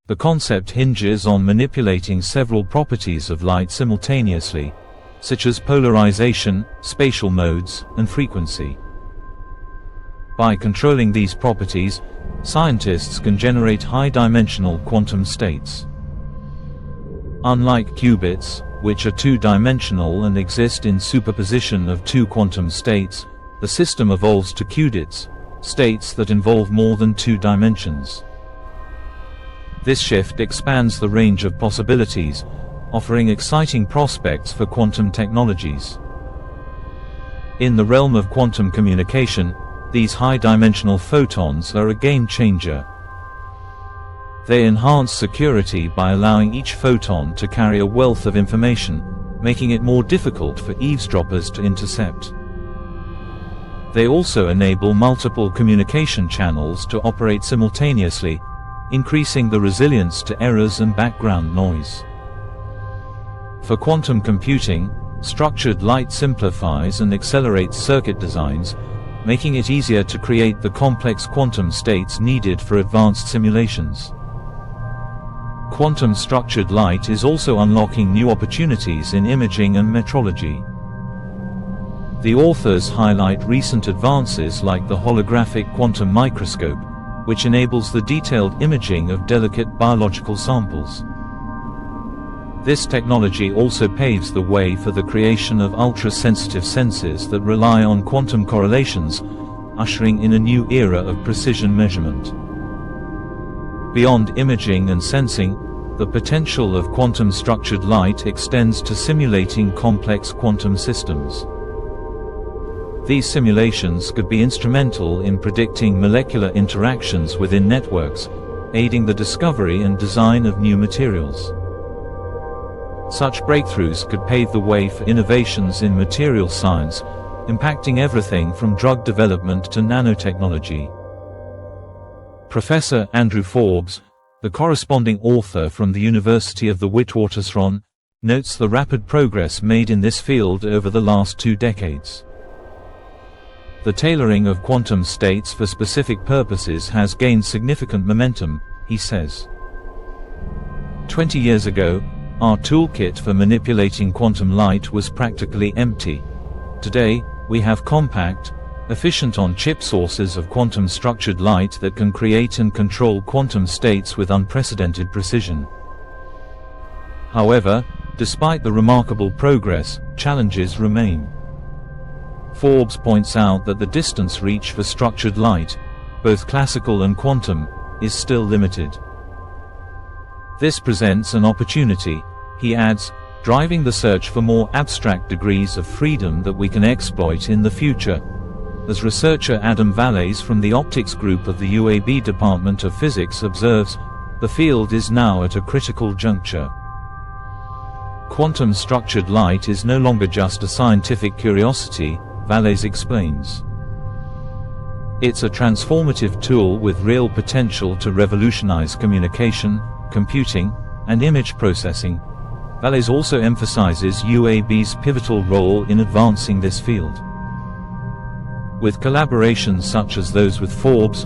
The concept hinges on manipulating several properties of light simultaneously, such as polarization, spatial modes, and frequency. By controlling these properties, scientists can generate high-dimensional quantum states. Unlike qubits, which are two-dimensional and exist in superposition of two quantum states, the system evolves to qudits, states that involve more than two dimensions. This shift expands the range of possibilities, offering exciting prospects for quantum technologies. In the realm of quantum communication, these high-dimensional photons are a game-changer. They enhance security by allowing each photon to carry a wealth of information, making it more difficult for eavesdroppers to intercept. They also enable multiple communication channels to operate simultaneously, increasing the resilience to errors and background noise. For quantum computing, structured light simplifies and accelerates circuit designs, making it easier to create the complex quantum states needed for advanced simulations. Quantum structured light is also unlocking new opportunities in imaging and metrology. The authors highlight recent advances like the holographic quantum microscope, which enables the detailed imaging of delicate biological samples. This technology also paves the way for the creation of ultra-sensitive sensors that rely on quantum correlations, ushering in a new era of precision measurement. Beyond imaging and sensing, the potential of quantum structured light extends to simulating complex quantum systems. These simulations could be instrumental in predicting molecular interactions within networks, aiding the discovery and design of new materials. Such breakthroughs could pave the way for innovations in material science, impacting everything from drug development to nanotechnology. Professor Andrew Forbes, the corresponding author from the University of the Witwatersrand, notes the rapid progress made in this field over the last 2 decades. The tailoring of quantum states for specific purposes has gained significant momentum, he says. 20 years ago, our toolkit for manipulating quantum light was practically empty. Today, we have compact, efficient on-chip sources of quantum structured light that can create and control quantum states with unprecedented precision. However, despite the remarkable progress, challenges remain. Forbes points out that the distance reach for structured light, both classical and quantum, is still limited. This presents an opportunity, he adds, driving the search for more abstract degrees of freedom that we can exploit in the future. As researcher Adam Valles from the Optics Group of the UAB Department of Physics observes, the field is now at a critical juncture. Quantum structured light is no longer just a scientific curiosity, Valles explains. It's a transformative tool with real potential to revolutionize communication, computing, and image processing. Valles also emphasizes UAB's pivotal role in advancing this field. With collaborations such as those with Forbes,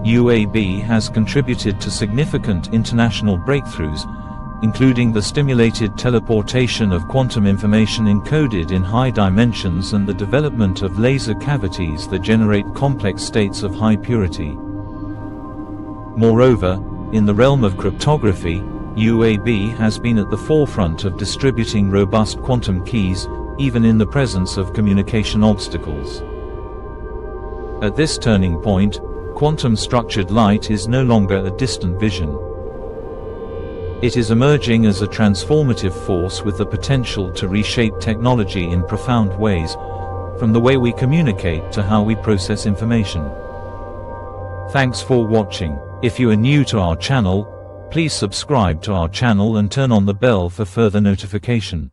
UAB has contributed to significant international breakthroughs, including the stimulated teleportation of quantum information encoded in high dimensions and the development of laser cavities that generate complex states of high purity. Moreover, in the realm of cryptography, UAB has been at the forefront of distributing robust quantum keys, even in the presence of communication obstacles. At this turning point, quantum structured light is no longer a distant vision. It is emerging as a transformative force with the potential to reshape technology in profound ways, from the way we communicate to how we process information. Thanks for watching. If you are new to our channel, please subscribe to our channel and turn on the bell for further notification.